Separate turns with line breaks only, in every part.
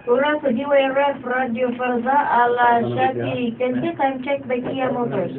Ura sa DYRF Radio Farza ala Shaki. Can you time check by Kia Motors?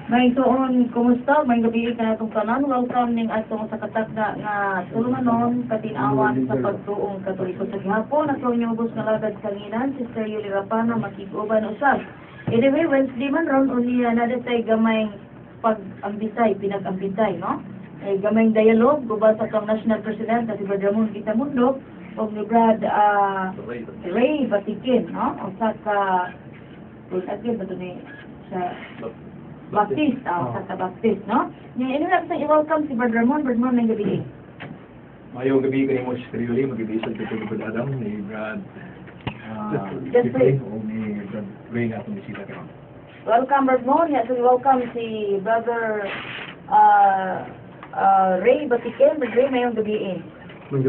May tuon, kumusta? May gabi ka na itong tanan. Welcome ning atong sa katagda nga tulumanon, katinawan sa pagtuong Katoliko sa gihapon. At kung inyong ubos nga lagad kanginan, Sister Yuli Rapana, makikuban usab. Anyway, Wednesday man ron, uliya na datay gamay pag-ambitay, pinag-ambitay, no? Ay gamay dialogue, gubal sa itong National President, at si Brother Ramon Quitamundo, o ni Brad Ray Batikin, no? O sa ka, kung agad ba ito ni, sa Baptist, sa Baptist, no? Ngayon, lang sa i-welcome si Brother Ramon. Brother Ramon, may gabi.
Mayong gabi kayo mo si Trioli, mag-ibisal ko ito ni Adam, ni Brad
Jeffrey,
o ni Brad Ray na itong bisita kayo.
welcome, Brother Ramon. So, welcome si Brother Ray Batikin. Brother Ray, mayong gabi.
May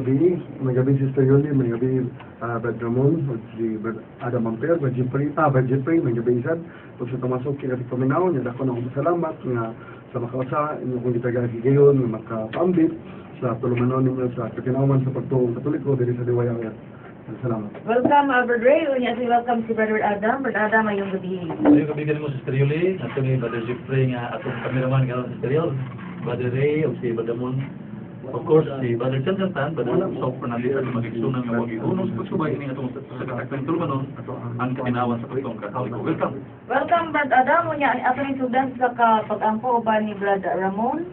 gabi Sister Yoli, may gabi Brad Ramon, si Brad Adam Ampere, Brad Jeffrey, may gabi isad. Kung sa tumasok kaya paminaw, niya ako na akong salamat nga sa makausa, inyo kong gitagagi gayon, nga makapambit sa tulumanon ninyo sa katinawan sa pagtuong Katoliko, dili sa Diwaya. Salamat.
Welcome, Brother Ray. Unya, so welcome si Brother Adam. Brother Adam, mayong gabi.
Mayong gabi mo si Sister Yuli, at ni Brother Jeffrey nga atong kameraman karon si Sister Yuli, Brother Ray, o si Brother Ramon. Of course, si Brother Chantantan, Brother Sok Fernandez, at mag-igsunan nga mag-iunos, pagsubay ini atong sa katakpan tulumanon, ang katinawan sa pagtuong Katoliko. Welcome.
Welcome, Brother Adam. Unya, ato ni sudan sa pag-ampo ba ni Brother Ramon.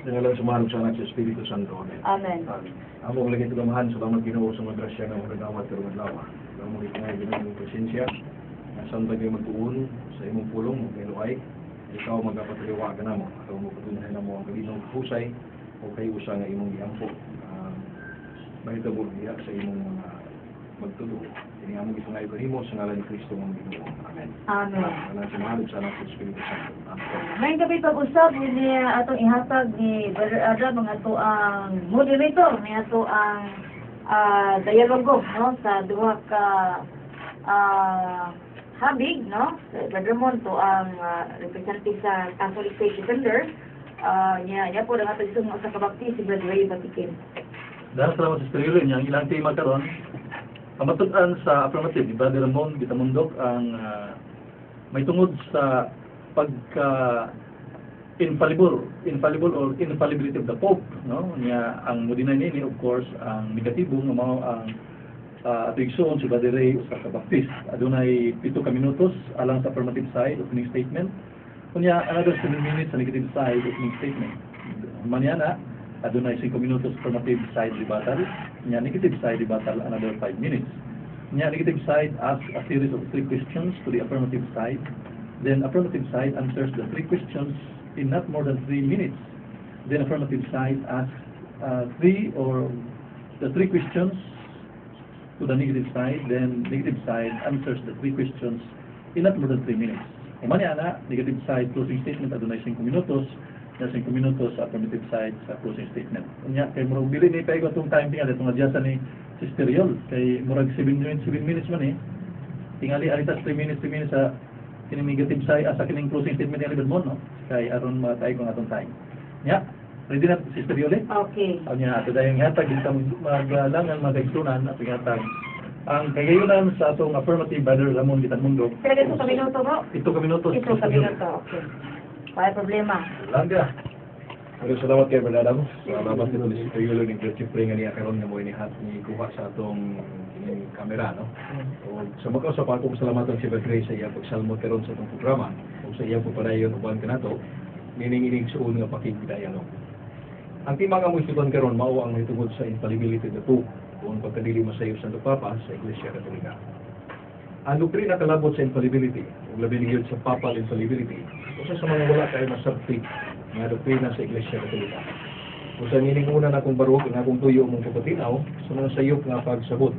Dengan lang sumarang sa anak sa Espiritu Santo.
Amen.
Amo lagi ito gamahan, salamat Ginoo sa mga grasya na mga dawat sa mga lawa. Salamat ito nga Ginoo presensya. Saan tayo magtuon sa imong pulong, mag-iluay. Ikaw magpapataliwagan na mo. Ikaw magpatunan na mo ang kalinong husay o kayo usa nga imong giampo. Mahitabo diha sa imong mga magtudo. Kini among gitungay ko nimo sa ngalan ni Kristo mong Ginoo. Amen.
Amen.
Salamat sa mga sa anak sa Espiritu Santo. Amen.
May gabi pag-usap ni atong ihatag ni Brother Adam ang ato ang moderator, ni ato ang dialogo, no, sa duha ka habig, no, sa Brother Ramon to ang representative sa Catholic Faith Defender. Niya po ang ato isang sa kabaptis si Brother Ray Batikin.
Dahil salamat sa Sister Yuli, ang ilang tema karon, pamatudan sa affirmative ni Brother Ramon Quitamundok ang may tungod sa infallible or infallibility of the Pope, no? Niya ang modinay nini, of course, ang negatibo nga mao ang ato igsoon si Brother Ray sa kabaptis. Adunay 7 ka minutos alang sa affirmative side opening statement. Kunya another 7 minutes sa negative side opening statement. Manyana adunay 5 minutos affirmative side rebuttal. Nya negative side rebuttal another 5 minutes. Nya negative side asks a series of 3 questions to the affirmative side. Then affirmative side answers the 3 questions in not more than 3 minutes. Then affirmative side asks 3 questions to the negative side. Then negative side answers the 3 questions in not more than 3 minutes. Umanya negative side closing statement adunay 5 minutos. Na 5 minutos sa affirmative side sa closing statement. Unya kay murag dili ni pay atong time tingali itong adjustan ni Sister Yol kay murag 7 minutes man eh. Tingali aritas 3 minutes sa kining negative side sa kining closing statement ni Brother no. Kay aron matay kung atong time. Nya, ready na Sister Yol?
Okay.
Unya ato dayong hatag dito maglangan magigsunan at hatag ang kagayonan sa atong affirmative Brother Ramon Quitamundok.
Pero ito ka minuto mo?
7 ka minutos.
7 ka minuto, okay. May problema.
Langga.
Pero salamat kay Brad Adam. Salamat dito ni Sister Yolo ni Brad Jeffrey nga niya karon nga mo inihat ni kuha sa atong kamera, no? O sa mga sa akong salamatan si Brad Grace sa iya pagsalmo karon sa atong programa. O sa iya pagpadayon uban kanato, nining suon nga pakigbidayan, no? Ang tema nga mo isuton karon mao ang hitungod sa infallibility of the Pope kung pagkadili masayo sa Papa sa Iglesia Katolika. Ang doktrina kalabot sa infallibility, ug labi na sa papal infallibility, usa sa mga wala kay masabti nga doktrina sa Iglesia Katolika. Usa nining una na akong barog nga akong tuyo mong pagpatinaw sa mga sayop nga pagsabot.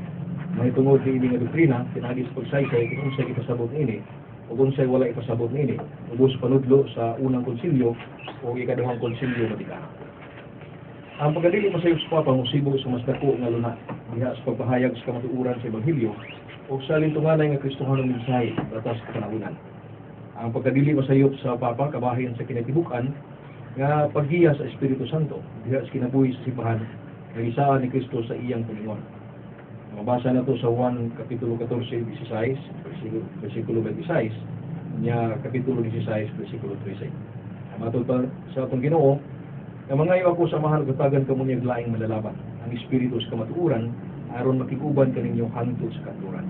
Mahitungod ni ini nga doktrina, pinagi sa pagsaysay kung sa kita sabot ini, ug unsay wala ipasabot niini ubos panudlo sa unang konsilyo o ikaduhang konsilyo Vatikano. Ang pagdili masayop sa Papa musibo sa mas dako nga luna diha sa pagpahayag sa kamatuoran sa Ebanghelyo o sa lintunganay nga Kristohanong mensahe batas kapanahunan. Ang pagdili masayop sa Papa kabahin sa kinatibukan nga paggiya sa Espiritu Santo diha sa kinabuhi sa simbahan nga isaan ni Kristo sa iyang Panginoon. Mabasa na to sa 1 Kapitulo 14, 16, versikulo 26, niya Kapitulo 16, versikulo 13. Matod pa sa atong Ginoo, na mangayo ako sa mahal gatagan kamo niyang laing malalaban, ang Espiritu sa kamatuoran, aron makikuban kaninyong hangtod sa katuran.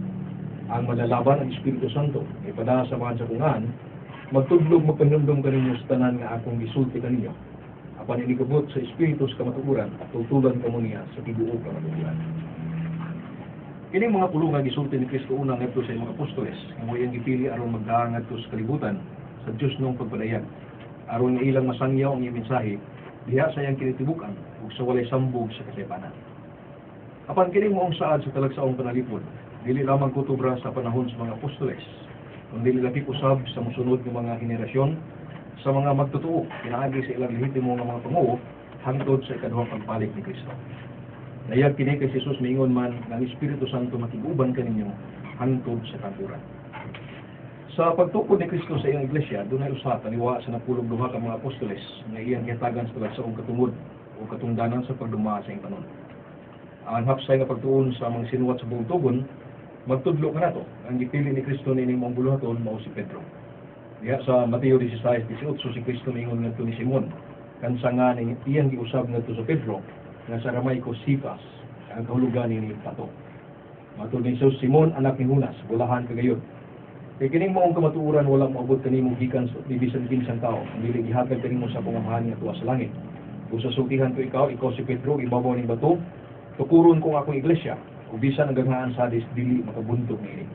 Ang malalaban, ang Espiritu Santo, ay padasamahan sa kungaan, magtudlog magpanumdum kaninyo sa tanan nga akong gisulti kaninyo. Apan inikabot sa Espiritu sa kamatuoran, at tutulan kamo niya sa tibuok kamatuoran. Kini mga pulong nga gisulti ni Kristo unang ngadto sa mga apostoles, nga mo'y gipili aron magdaang ngadto sa kalibutan sa Dios nung pagpadayag. Aron nga ilang masangyaw ang iyang mensahe diha sa iyang kinitibukan ug sa walay sambog sa kasaypanan. Apan kini moong saad sa talagsaong panalipod, dili lamang kutubra sa panahon sa mga apostoles, kundi lakip usab sa mosunod nga mga henerasyon sa mga magtotoo pinaagi sa ilang lehitimo nga mga panguo hangtod sa ikaduhang pagbalik ni Kristo. Nayag kini kay Jesus miingon man ng Espiritu Santo makiguban kaninyo hangtod sa kanturan. Sa pagtukod ni Kristo sa iyang iglesia, dunay usa taliwa sa napulog duha ka mga apostoles nga iyang gihatagan sa talagsaong katungod o katungdanan sa pagduma sa iyang panon. Ang hapsay nga pagtuon sa mga sinuwat sa buong tugon, magtudlo ka nato. Ang gipili ni Kristo nining mga buluhaton mao si Pedro. Diha sa Mateo 16:18 si Kristo miingon ngadto ni Simon, kansa nga ning iyang giusab ngadto sa Pedro, nga sa Aramaico Cephas, ang kahulugan ni Pato. Matod ni Jesus, Simon anak ni Jonas, bulahan kagayon. Kay kining maong kamatuoran wala maabot kanimo gikan sa bisan kinsang tao, dili gihatag kanimo sa pangamahan nga tuwa sa langit. Kung sasultihan ko ikaw si Pedro, ibabaw ning bato, tukuron ko ang akong iglesia, ug bisan ang gaghaan sa Hades dili makabuntog niini.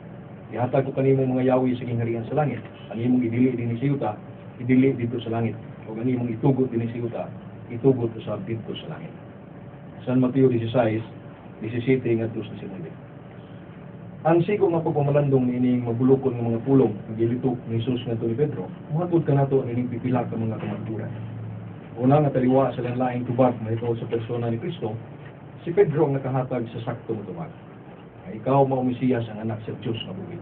Ihatag ko kanimo mga yawi sa gingharian sa langit, ang imong idili dinhi sa yuta, idili dito sa langit, ug ang imong itugot dinhi sa yuta, itugot sa dito sa langit. San Mateo 16:17 ngadto sa 19. Ang sigo nga pagpamalandong niining mabulokon ng mga pulong nga gilitok ni Jesus ngadto ni Pedro, muhatod ka nato nining pipila ka mga kamatuoran. Una nga taliwa sa lain-laing tubag mahitungod sa persona ni Kristo, si Pedro ang nakahatag sa sakto nga tubag. Ikaw mao Mesiyas ang anak sa Dios nga buhi.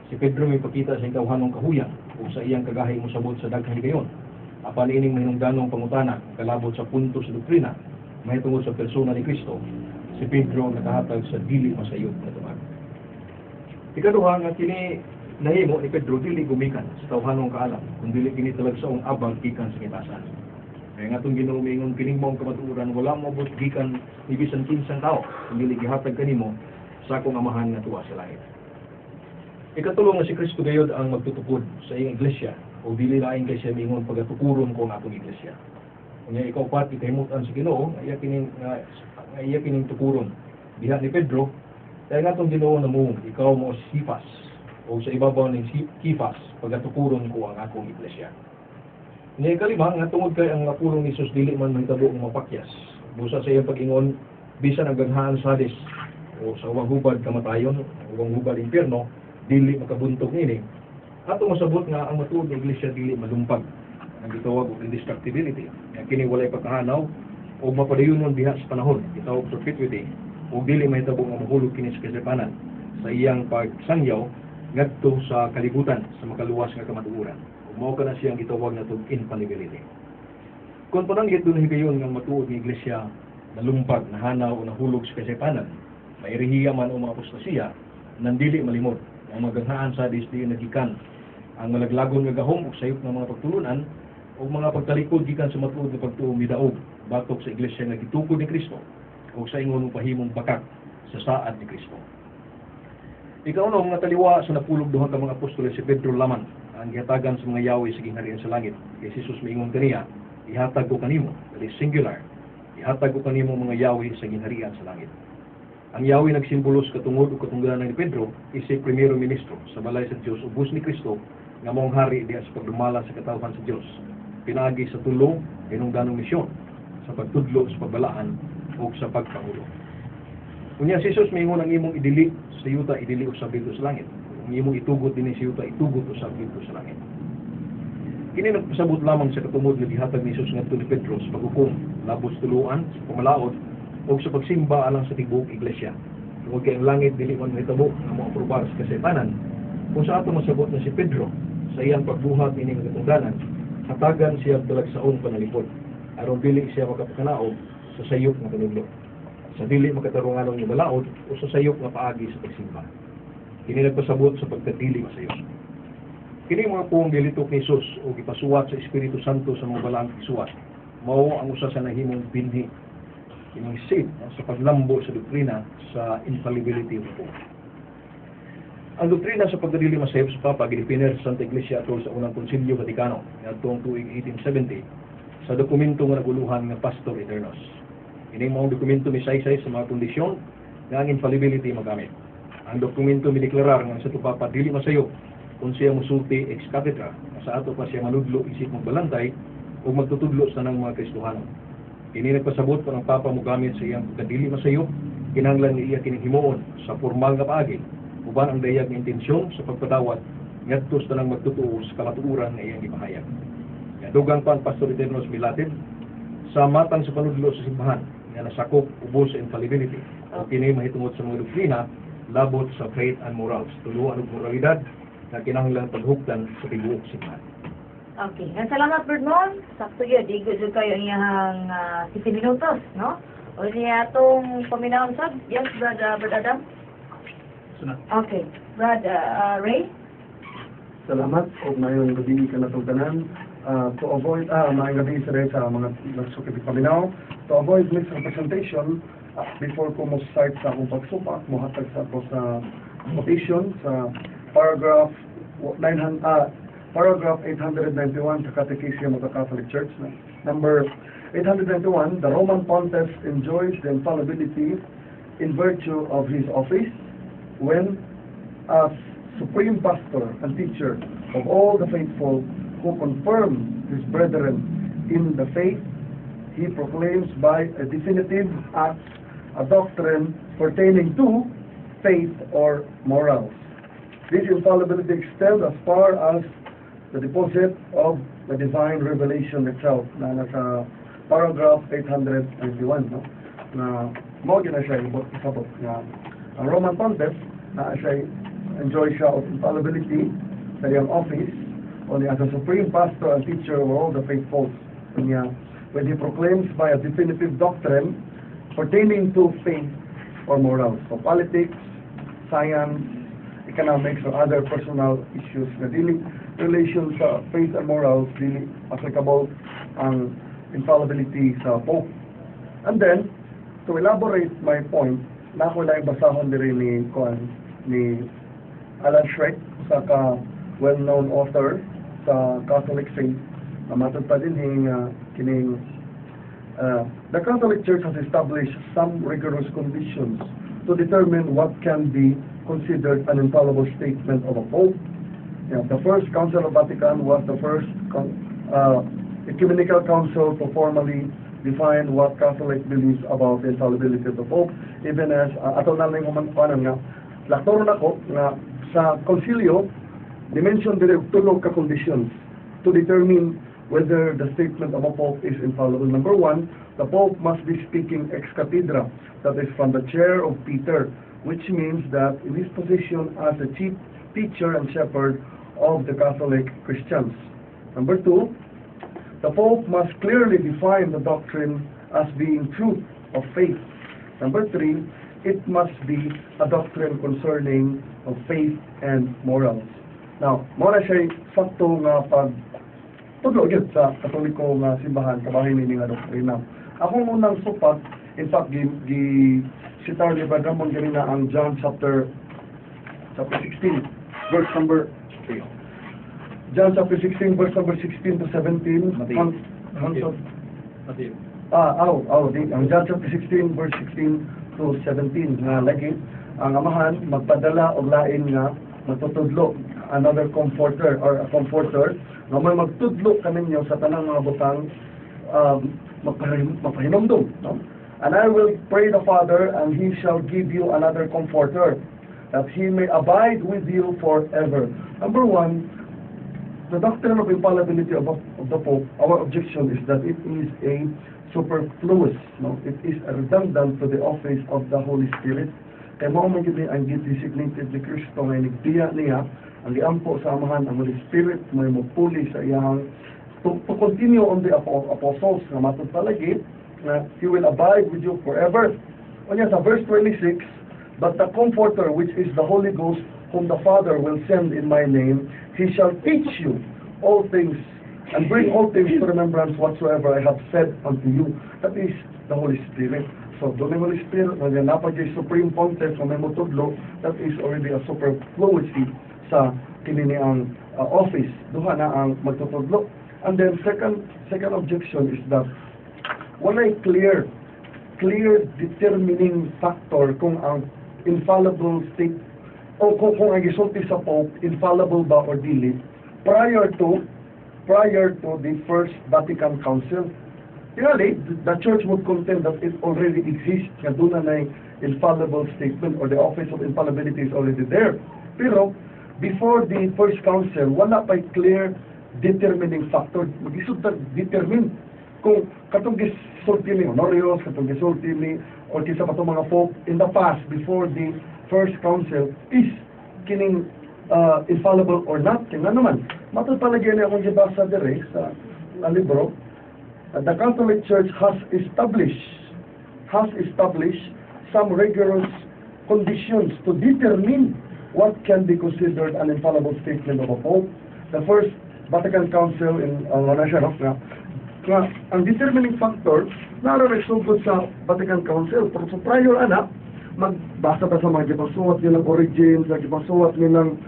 Si Pedro may pakita sa ikawhanong kahuyang o sa iyang kagahi mosabot sa daghang higayon. Apan ining mahinungdanong pangutana kalabot sa punto sa doktrina mahitungod sa persona ni Kristo, si Pedro ang nakahatag sa dili masayod nga tubag. Ikaduha nga kini nahimo ni Pedro dili gumikan sa tawhanong kaalam, kundi dili kini talagsaong abang gikan sa kitasan. Kaya nga itong Ginoo miingon kining maong kamatuoran wala moabot gikan ni bisan kinsang tao, kundi gihatag kanimo sa akong amahan nga tuwa sa langit. Ikatulo nga si Kristo gayud ang magtutupod sa iyang iglesia o dili lain kay siya miingon pagatukuron ko ang akong iglesia. Kunya ikaw pat ikahimutan sa Ginoo iya kining tukuron diha ni Pedro. Kaya nga itong Ginoo na mo, ikaw mo Cephas, o sa ibabaw ng Cephas, pagatukuron ko ang akong iglesia. Ngayon kalima, nga tungod kay ang napulong ni Jesus dili man mahitabo ng mapakyas. Busa sa iyang pag-ingon, bisan ang gaghaan sa Hades, o sa uwang hubad kamatayon, o uwang hubad impyerno, dili makabuntog nini. Ato masabot nga ang matuod ng iglesia dili malumpag. Ang gitawag o indestructibility. Nga kini walay pagkahanaw, o mapadayunon diha sa panahon, gitawag perpetuity, o dili mahitabo nga mahulog kini sa kasaypanan sa iyang pagsangyaw ngadto sa kalibutan sa makaluwas nga kamatuoran. Ug mao kana siyang gitawag na infallibility. Kung pananggit dun higayon nga matuod ng iglesia nalumpag, nahanaw o nahulog sa kasaypanan, mairihiya man o mga apostasiya nang dili malimot ang magaghaan sa disdi nagikan ang malaglagon nga gahom ug sayop ng mga pagtulunan o mga pagtalikod gikan sa matuod nga pagtuo midaog batok sa iglesia nga gitukod ni Kristo o sa ingon pahimong bakak sa saad ni Kristo. Ikaw no, mga taliwa sa napulog duha ka mga apostoles si Pedro lamang ang gihatagan sa mga yawi sa gingharian sa langit. Kay Jesus miingon kaniya, ihatag ko kanimo, dali singular, ihatag ko kanimo mga yawi sa gingharian sa langit. Ang yawi nagsimbolo sa katungod o katungdanan ni Pedro isip primero ministro sa balay sa Dios ubos ni Kristo nga maong hari diha sa pagdumala sa katawhan sa Dios. Pinaagi sa tulong hinungdanong misyon sa pagtudlo sa pagbalaan o sa pagpangulo. Unya si Jesus miingon ang imong idili sa yuta idili usab dito sa langit. Ang imong itugot din siya ta itugot usab dito sa langit. Kini nagpasabot lamang sa katungod nga gihatag ni Jesus ngadto ni Pedro sa paghukom, labos tuluan sa pamalaod o sa pagsimba alang sa tibuok iglesia. Tungod kay ang langit dili man mahitabo nga moaprobar sa kasaypanan. Kung sa ato masabot na si Pedro sa iyang pagbuhat ini nga katungdanan, hatagan siya talagsaong panalipod aron dili siya makapakanaog sa sayop nga panudlo, sa dili makatarunganon nga balaod o sa sayop nga paagi sa pagsimba. Kini nagpasabot sa pagkadili masayos. Kini mga pong gilitok ni Jesus o gipasuwat sa Espiritu Santo sa mga balaang isuwat, mao ang usa sa nahimong binhi kining seed sa paglambo sa doktrina sa infallibility of the Pope. Ang doktrina sa pagdadili masayop sa Papa gidipiner sa Santa Iglesia atol sa unang Konsilyo Vaticano ngadtong tuig 1870 sa dokumento nga naguluhan nga Pastor Eternos. Ini mao ang dokumento misaysay sa mga kondisyon nga ang infallibility magamit. Ang dokumento mideklarar nga sa Papa dili masayop kung siya musulti ex cathedra, sa ato pa siya manudlo isip magbalantay o magtutudlo sa ng mga Kristohanon. Kini nagpasabot pa ng Papa mo gamit sa iyang pagkadili masayop, kinahanglan ni iya kining himuon sa formal nga paagi, uban ang dayag nga intensyon sa pagpadawat ngadto sa nang magtutuo sa kamatuoran nga iyang gipahayag. Dugang pa ang Pastor Eternos milatid sa matang sa panudlo sa simbahan nga nasakop ubos sa infallibility o kini mahitungod sa mga doktrina labot sa faith and morals, tuluan ug moralidad na kinahanglan paghugtan sa tibuok simbahan.
Okay. Salamat, Bernard. Sakto yun. Di good kayo iyang 15 minutos, no? O niya itong paminahon sab. Yes, Brad Adam?
Sunod.
Okay. Brad Ray?
Salamat o mayong gabi ka na itong tanan. To avoid, maayong gabi sa rin sa mga nagsukit paminaw. To avoid misrepresentation, before ko mo start sa akong pagsupak, mohatag sa ako sa quotation sa paragraph 891 sa Catechism of the Catholic Church. Number 891, the Roman Pontiff enjoys the infallibility in virtue of his office when, as supreme pastor and teacher of all the faithful who confirm his brethren in the faith, he proclaims by a definitive act a doctrine pertaining to faith or morals. This infallibility extends as far as the deposit of the divine revelation itself na nasa paragraph 891, no? Na mo gina siya isabot na ang Roman Pontiff na siya enjoy siya of infallibility sa iyang office o niya as a supreme pastor and teacher of all the faithful niya when he proclaims by a definitive doctrine pertaining to faith or morals, so politics, science, economics, or other personal issues na dili relation sa faith and morals, dili applicable ang infallibility sa Pope. And then, to elaborate my point, na ako lang basahon diri ni Alan Schreck, sa well-known author sa Catholic faith, na matod pa din kining the Catholic Church has established some rigorous conditions to determine what can be considered an infallible statement of a Pope. The First Council of Vatican was the first ecumenical council to formally define what Catholic believes about the infallibility of the Pope, even as ato na lang humanpanan nga laktor na ko nga sa konsilyo dimension dire tulog ka conditions to determine whether the statement of a Pope is infallible. Number one, the Pope must be speaking ex cathedra, that is from the chair of Peter, which means that in his position as a chief teacher and shepherd of the Catholic Christians. Number two, the Pope must clearly define the doctrine as being truth of faith. Number three, it must be a doctrine concerning of faith and morals. Now, muna siya sakto nga tudlo gyud sa Katoliko nga simbahan kabahin ini nga doktrina. Akong unang supat, in fact, sitar ni Brother Ramon ganina ang John chapter 16, verse number 3. John chapter 16, verse number 16 to 17.
Matthew.
Ang John chapter 16, verse 16 to 17 nga lagi ang amahan magpadala og lain nga magtutudlo, another comforter or a comforter nga may magtudlo kaninyo sa tanang mga butang mapahinomdom, no? And I will pray the Father, and He shall give you another comforter, that he may abide with you forever. Number one, the doctrine of infallibility of the Pope, our objection is that it is a superfluous, no? It is redundant to the office of the Holy Spirit. Kaya mo man gini ang designated ni Kristo nga nigtiya niya, ang iampo sa amahan ang Holy Spirit, may mupuli sa iyang to continue on the apostles nga matod palagi, na He will abide with you forever. Onya sa verse 26, but the Comforter, which is the Holy Ghost, whom the Father will send in my name, He shall teach you all things, and bring all things to remembrance whatsoever I have said unto you. That is the Holy Spirit. So, doon yung Holy Spirit, when yung napag-yung Supreme Pontiff, kung may mutudlo, that is already a superfluity sa kinini ang office. Duha na ang magtutudlo. And then, second objection is that wala clear determining factor kung ang infallible state o kung ang gisulti sa Pope infallible ba or dili prior to the First Vatican Council. Really, the Church would contend that it already exists, nga doon na infallible statement or the office of infallibility is already there. Pero before the First Council, wala pa clear determining factor. Mag-isod determine kung katong gisulti ni Honorius, katong gisulti ni or kisa pa itong mga Pope in the past before the First Council is kining infallible or not. Tingnan naman, matod palagi na akong gibasa dire sa libro, the Catholic Church has established some rigorous conditions to determine what can be considered an infallible statement of a Pope. The First Vatican Council in ang determining factor naroon nagsugod sa Vatican Council. Pero sa prior magbasa pa sa mga gipasuwat nilang origins, gipasuwat nilang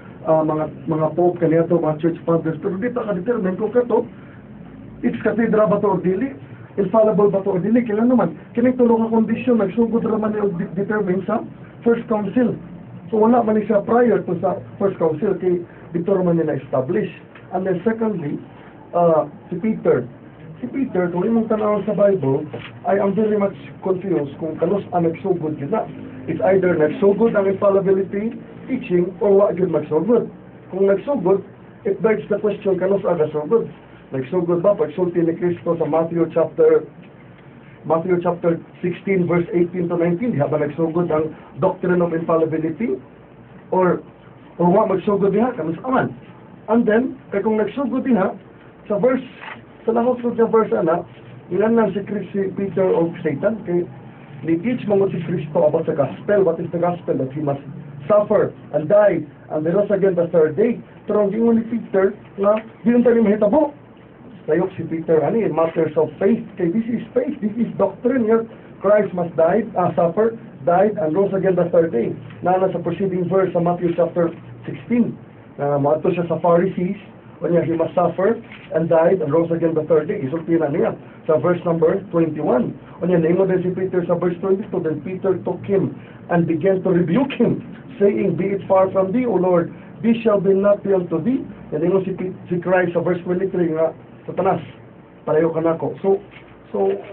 mga Pope kaniyato, mga Church Fathers, pero di pa ka-determine kung kato it's cathedra ba to or dili, infallible ba to or dili. Kailan naman kining tulong nga kondisyon nagsugod raman niya determine sa First Council. So wala man siya prior to sa First Council kay dito man niya na-establish. And then secondly, si Peter, kung imong tanawon sa Bible, I am very much confused kung kanos ang nagsugod yun na. It's either nagsugod ang infallibility teaching or wa yun magsugod. Kung nagsugod, it begs the question, kanos ang nagsugod? Nagsugod ba pagsulti ni Kristo sa Matthew chapter 16 verse 18 to 19, di ba nagsugod ang doctrine of infallibility? Or wa magsugod diha, kanos aman? And then, kung nagsugod diha, sa lahos ko sa verse ilan lang si Peter o Satan, kay ni-teach mo si Kristo about the gospel. What is the gospel? That he must suffer and die and rise again the third day. Pero ang gingon ni Peter, na di yung tayo mahitabo. Sayok si Peter, in matters of faith, kay this is faith, this is doctrine here. Christ must suffer, died, and rose again the third day. Na sa preceding verse sa Matthew chapter 16, maato siya sa Pharisees, when he must suffer and died and rose again the third day. Isulti na niya sa verse number 21. When naingon din si Peter sa verse 22, then Peter took him and began to rebuke him, saying, Be it far from thee, O Lord, this shall be not unto thee. And naingon si Christ sa verse 23 nga, Satanas, palayo ka na ko. So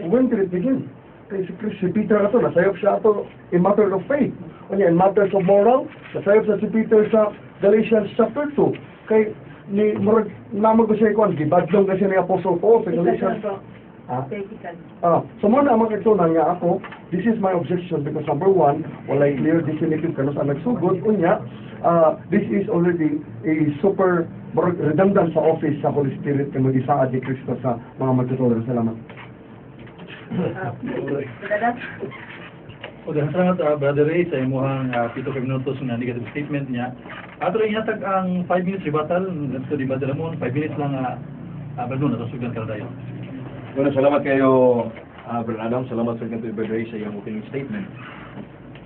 when did it begin? Kay si Peter ato, nasayop siya ato in matter of faith. In matters of moral, nasayop sa si Peter sa Galatians chapter 2. Kay ni murag namag ko siya ikuan gibadlong kasi ni Apostle Paul sa Galatians. So mo na magkatunan nga ako, this is my objection because number one, walay clear definitive kanos ang nagsugod unya, this is already a super redundant sa office sa Holy Spirit kay mag-isaad ni Kristo sa mga magtutunan. Salamat.
O salamat Brother Ray sa imuhang 7 minutos nga negative statement niya. Ato rin yatag ang 5 minutes rebuttal ngadto di Brother Ramon, 5 minutes lang Brother natasugan ka dayon.
Bueno, salamat kayo Brother Adam, salamat sa kanto Brother Ray sa iyang opening statement.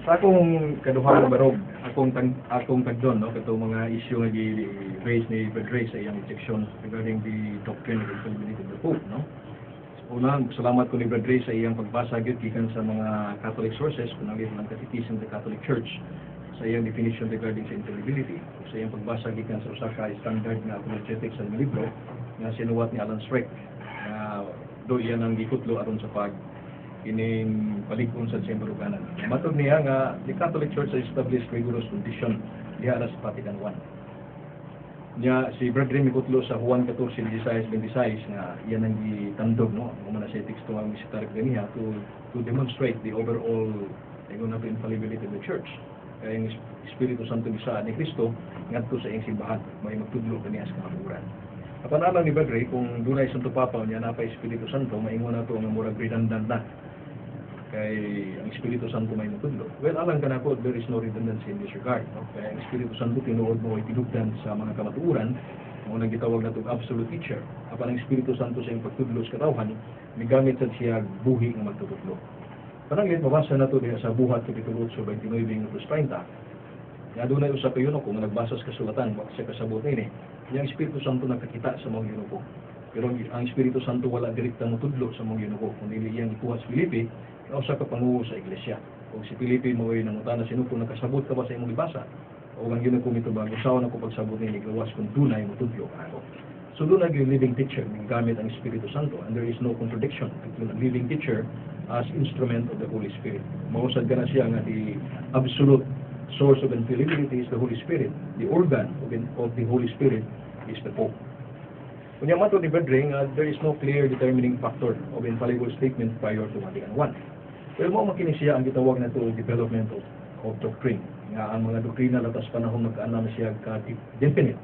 Sa akong kaduhang barog, akong tagdon no kato mga issue nga gi-raise ni Brother Ray sa iyang objection regarding the doctrine of infallibility of the Pope, no? Unang, salamat ko ni Brother Ray sa iyang pagbasa gikan sa mga Catholic sources, kunang ng Catechism of the Catholic Church, sa iyang definition regarding sa infallibility, sa iyang pagbasa gikan sa usa ka standard nga apologetics sa libro nga sinuwat ni Alan Streck, na do iyan ang gikutlo aron sa kining palig-on sa Sembruganan. Matod niya nga the Catholic Church has established rigorous condition diha sa Vatican I. Nya si Brother Mikutlo sa Juan 14:16-26 nga iyan ang gitandog no muna sa teksto ang misitar ganiya to demonstrate the overall infallibility of the church. Kaya ang Espiritu Santo bisa ni Kristo ngadto sa iyang simbahan may magtudlo kaniya sa kamahuran. Apan alang ni Brother kung dunay Santo Papa niya na pa Espiritu Santo maingon nato nga murag redundant na kay ang Espiritu Santo may matudlo. Well, alang ka na po, there is no redundancy in this regard. No? Kaya ang Espiritu Santo tinuod mo ay tinugdan sa mga kamatuuran, mo nang gitawag na itong absolute teacher. Apan ang Espiritu Santo sa iyong pagtudlo sa katawhan, migamit sa siya buhi ng magtutudlo. Pananglit, mabasa na ito diha sa buhat kapitulo 8:29-30. Nga doon ay usap kayo kung nagbasa sa kasulatan, sa kasabot ini, yung Espiritu Santo nakakita sa mga yunuko. Pero ang Espiritu Santo wala direktang mutudlo sa mga yunuko, kundi iyang ikuha sa Filipi, kausa ka panguho sa iglesia. Kung si Filipe mo ay nangutana sino kung nakasabot ka ba sa imong libasa, o ang yun ko nito bago sawa na ko pagsabot ni gawas kung dunay mo tudlo ako. So doon yung living teacher, gamit ang Espiritu Santo, and there is no contradiction between a living teacher as instrument of the Holy Spirit. Mausad ka na siya nga the absolute source of infallibility is the Holy Spirit. The organ of the Holy Spirit is the Pope. Kunya mato ni Bedring, there is no clear determining factor of infallible statement prior to Vatican I. Pero mo makinig siya ang gitawag na ito development of doctrine. Nga ang mga doktrina latas panahon magkaanam siya ka-definite.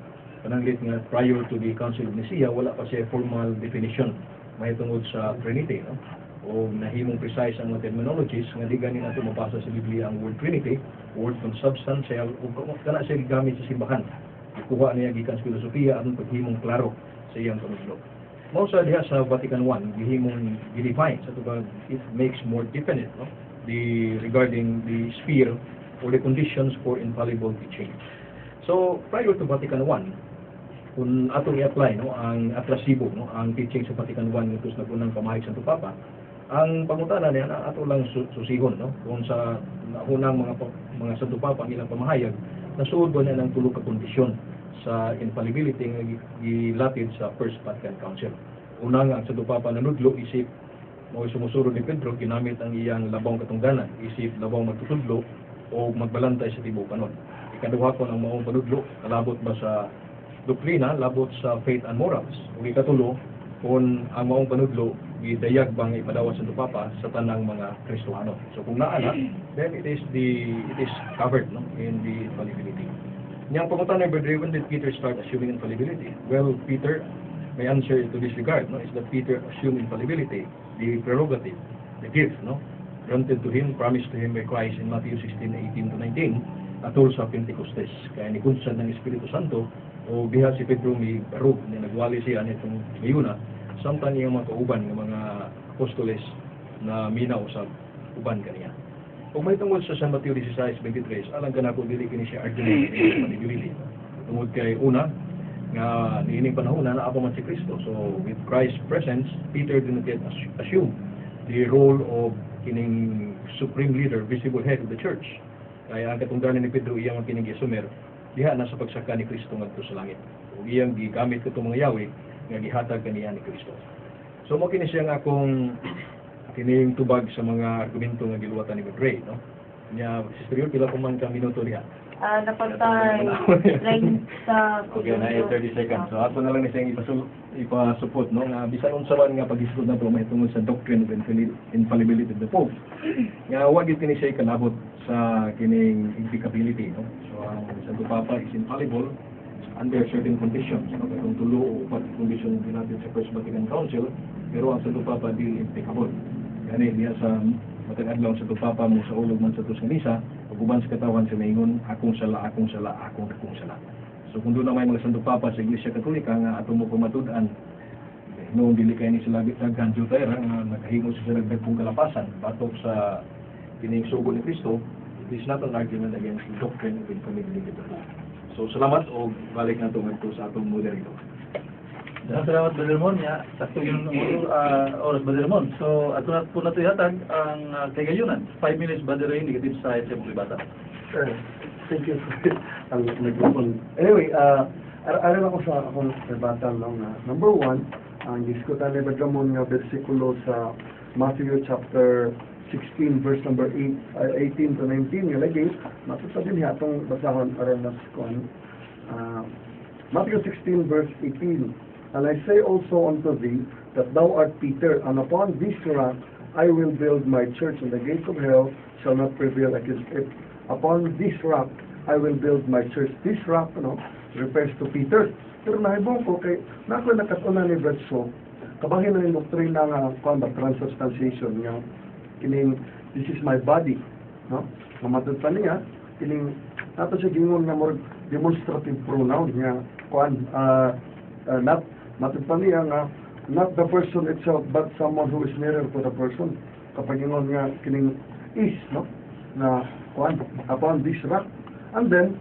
Pananglit nga prior to the Council of Nicaea, wala pa siya formal definition mahitungod sa Trinity. No? O nahimong precise ang mga terminologies, nga di ganin nato mabasa sa Biblia ang word Trinity, word from substance, o kana siya gamit sa simbahan. Ikuha niya gikan sa filosofiya at paghimong klaro sa iyang panudlo. Mao sa diha sa Vatican I, gihimong gidefine sa tubag it makes more definite no regarding the sphere or the conditions for infallible teaching. So prior to Vatican I, kung atong i-apply no ang atrasibo no ang teaching sa Vatican I ngadto sa unang pamahig sa Santo Papa, ang pangutana niya na ato lang susihon no kung sa unang mga Santo Papa ang ilang pamahayag nasuod ba niya ng tulo ka kondisyon sa infallibility nga gilatid sa First Vatican Council. Una nga ang Santo Papa nanudlo isip mo sumusunod ni Pedro ginamit ang iyang labang katungdanan isip labang magtutudlo o magbalantay sa tibuok kanon. Ikaduha ko ang maong panudlo kalabot ba sa doktrina, labot sa faith and morals. Ug ikatulo kung ang maong panudlo gidayag bang ipadawa sa Santo Papa sa tanang mga Kristohano. So kung naa na, then it is covered no in the infallibility. Niyang pangutan ng Brother, when did Peter start assuming infallibility? Well, Peter, my answer to this regard, no, is that Peter assumed infallibility, the prerogative, the gift, no, granted to him, promised to him by Christ in Matthew 16:18-19, atol sa Pentecostes. Kaya nikunsad ng Espiritu Santo, o diha si Pedro may barog na nagwali siya nitong ngayuna, samtang iyang mga kauban ng mga apostoles na minaw sa uban kaniya. Kung may tungkol sa San Mateo 16:23, alang ka na kung dili kini siya argument sa panigilili. Tungkol kay una, nga niining panahon na ako man si Kristo. So, with Christ's presence, Peter did not yet assume the role of kining supreme leader, visible head of the church. Kaya ang katungdanan ni Pedro, iyang kining gisumer, diha na sa pagsaka ni Kristo ngadto sa langit. O iyang gigamit ko itong mga yawi, nga gihatag kaniya ni Kristo. So, mo kini siya nga akong kining tubag sa mga argumento nga giluwatan ni Bedray, no? Nya Sister Yul, pila man ka minuto diha?
Napantay line sa
Okay, na 30 seconds. So ato na lang ni siyang ipasupot no nga bisan unsa man nga pag-isud nato mahitungod sa doctrine of infallibility of the Pope. Nga wa gyud kini siya kanabot sa kining implicability, no? So ang Santo Papa is infallible under certain conditions, no? Kung tulo o upat condition ginatin sa First Vatican Council, pero ang Santo Papa di implicable. Gani niya sa matag adlaw sa Papa mo sa ulog man sa Tuskanisa, uban sa katawan sa maingon akong sala. So kung doon na may mga Santo Papa sa Iglesia Katolika nga ato mo pamatud-an noong dili kay ni sila daghan jutayra nga nakahimo sa dagdag kalapasan batok sa kining sugo ni Kristo, it is not an argument against the doctrine of infallibility. So salamat o balik na ito sa atong moderator.
Salamat Brother Mon ya. Sakto yung oras Brother Mon. So ato na po nato yatag ang kagayunan. 5 minutes Brother Ray negative side sa mga bata.
Thank you for ang microphone. Anyway, aral ako sa akong bata lang na number 1, ang diskutan ni Brother Mon nga bersikulo sa Matthew chapter 16 verse number 18 to 19 nga lagi matusabi niya atong basahon aron mas kuan Matthew 16 verse 18. And I say also unto thee that thou art Peter, and upon this rock I will build my church, and the gates of hell shall not prevail against it. Upon this rock I will build my church. This rock, refers to Peter. Pero nahibong ko kay nako nakatuna ni Bretso, kabahin na yung doktrina nga transubstantiation nga kining this is my body, no? Mamatod pa niya kining nato siya gingon nga more demonstrative pronoun nga not matod pa niya nga not the person itself but someone who is nearer to the person. Kapag gingon nga kining is, no? Na upon this rock. And then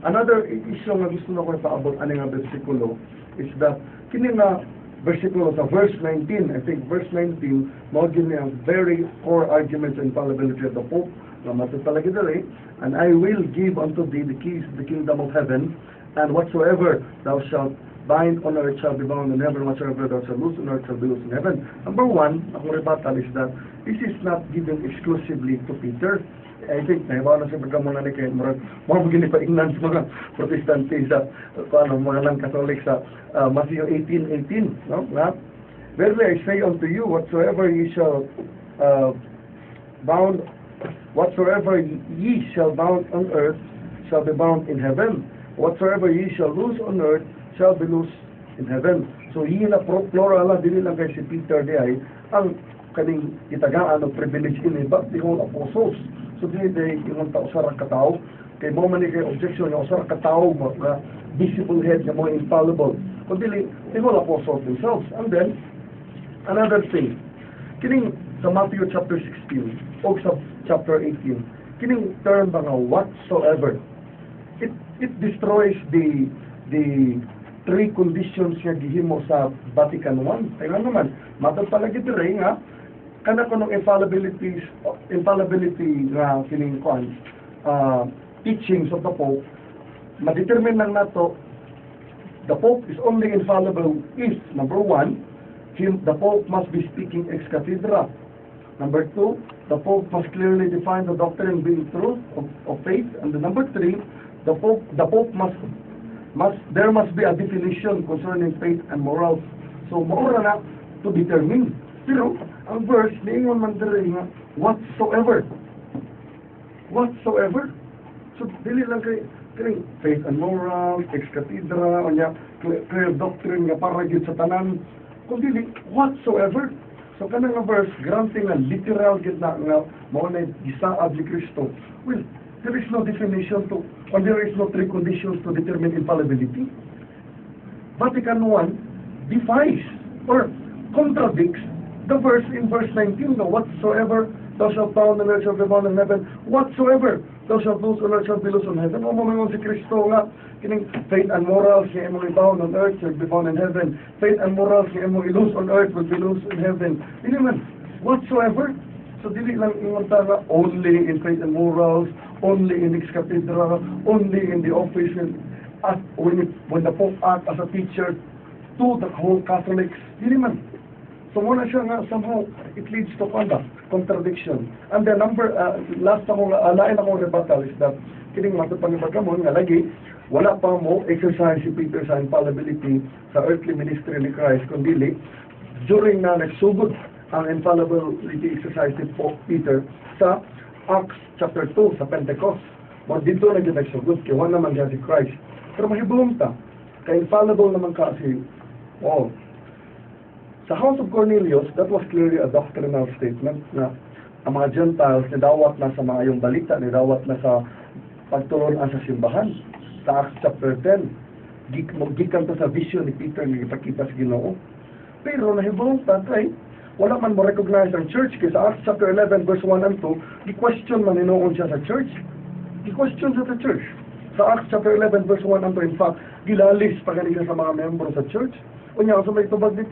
another issue nga gusto na ko ipaabot ani nga bersikulo is that kini nga bersikulo sa verse 19, I think verse 19 mao gyud ang very core arguments and infallibility of the Pope nga matod talaga dali, and I will give unto thee the keys of the kingdom of heaven, and whatsoever thou shalt bind on earth shall be bound in heaven, whatsoever thou shalt loose on earth shall be loosed in heaven. Number one, akong rebuttal is that this is not given exclusively to Peter. I think nahibaw na sa pagkamuna ni kay mga begini pa ingnan sa mga Protestante sa mga non-Catholic sa Matthew 18:18, no? Verily I say unto you, whatsoever ye shall bound on earth shall be bound in heaven. Whatsoever ye shall loose on earth shall be loosed in heaven. So ye na plural lang dili lang kay si Peter di ay ang kaning itagaan og privilege ini but the whole apostles. So dili yung usa ra ka tawo kay mo man ni kay objection yung usa ra ka tawo nga visible head nga mo infallible. Kung dili the whole apostles themselves. And then another thing, kining sa Matthew chapter 16 o sa chapter 18, kining term ba nga whatsoever, it destroys the three conditions nga gihimo sa Vatican I. Kaya naman, matod palagi dire nga kana kuno infallibility nga kining teachings of the Pope, ma-determine lang nato the Pope is only infallible if number one, the Pope must be speaking ex cathedra. Number two, the Pope must clearly define the doctrine being truth of faith. And the number three, the Pope there must be a definition concerning faith and morals. So maura na to determine. Pero ang verse niingon man diri nga whatsoever. So dili lang kay faith and morals, ex cathedra, unya clear doctrine nga para gyud sa tanan. Kung dili whatsoever. So kanang nga verse granting a literal gyud na nga mao na gisaad ni Kristo. Well, there is no definition to, or there is no three conditions to determine infallibility. Vatican I defies or contradicts the verse in verse 19, no, whatsoever thou shalt bound on earth shall be bound in heaven, whatsoever thou shalt loose on earth shall be loosed on heaven. O mamingon si Kristo nga, kining faith and morals nga imong bound on earth shall be bound in heaven, faith and morals nga imong loose on earth will be loosed in heaven. Dili man, whatsoever. So dili lang ingonta nga only in faith and morals, only in ex cathedra, only in the office, and when the Pope acts as a teacher to the whole Catholics. Dili man. So muna siya nga somehow it leads to contradiction. And the last lain akong rebuttal is that kining matupanibagamon nga lagi wala pa mo exercise si Peter sa infallibility sa earthly ministry ni Christ kundi during na nagsugod ang infallibility exercise ni Pope Peter sa Acts chapter 2 sa Pentecost. Mo dito na gyud nagsugod kay wala naman si Christ. Pero mahibulong ta kay infallible naman ka si Paul. Sa House of Cornelius, that was clearly a doctrinal statement na ang mga Gentiles nidawat na sa maayong balita, nidawat na sa pagtuloy sa simbahan. Sa Acts chapter 10, gikan to sa vision ni Peter nga ipakita sa Ginoo. Pero nahibulong tatay, wala man mo recognize ang church kaya sa Acts chapter 11 verse 1 and 2, gi-question man ninuon siya sa church. Gi-question sa church. Sa Acts chapter 11 verse 1 and 2, in fact, gilalis pa kanina sa mga membro sa church. Unya, so may tubag ni